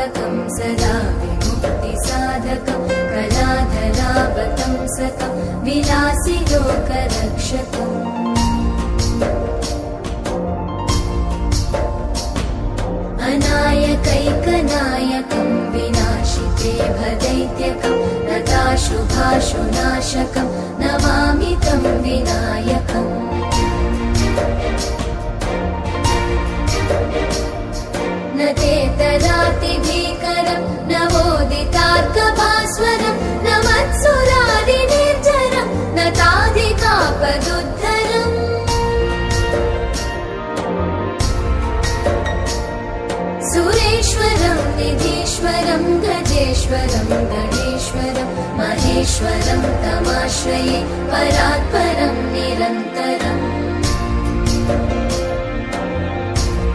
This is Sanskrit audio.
पालकं सदा विमुक्तिसाधकं कलाधरावतंसकं विलासि लोकरक्षकम् अनायकैकनायकं विनाशिते भदैत्यकं नताशुभाशुनाशकं नमामि तं विनायकम् न तेतरातिभीकरं नवोदितार्कभास्वरं न मत्सुरादिनिर्जरं न ताधिकापदुद्धरम् सुरेश्वरं निधीश्वरं गजेश्वरं गणेश्वरं महेश्वरं तमाश्रये परात्परं निरन्तरम्